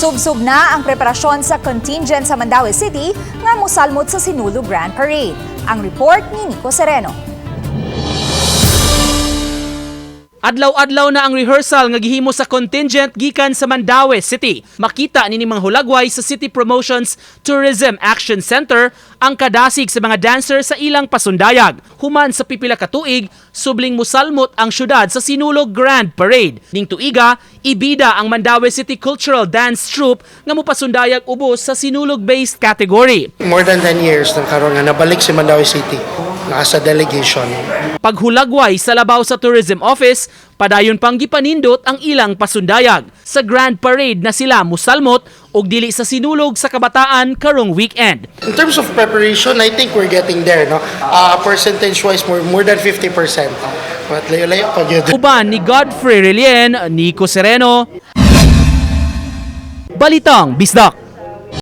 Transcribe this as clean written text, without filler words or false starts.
Subsub na ang preparasyon sa contingent sa Mandaue City nga mosalmot sa Sinulog Grand Parade. Ang report ni Nico Sereno. Adlaw-adlaw na ang rehearsal nga gihimo sa contingent gikan sa Mandaue City. Makita nini mga hulagway sa City Promotions Tourism Action Center ang kadasig sa mga dancer sa ilang pasundayag. Human sa pipila ka tuig, subling musalmot ang syudad sa Sinulog Grand Parade. Ning tuiga, ibida ang Mandaue City Cultural Dance Troupe nga mopasundayag ubos sa Sinulog-based category. More than 10 years nang karon nga nabalik si Mandaue City nasa delegation. Paghulagway sa labaw sa Tourism Office, padayon pang gipanindot ang ilang pasundayag. Sa Grand Parade na sila musalmot og dili sa Sinulog sa kabataan karong weekend. In terms of preparation, I think we're getting there, no? Percentage-wise, more than 50%. But layo-layo pa yun. Uban ni Godfrey Relien, Nico Sereno, Balitang Bisdak.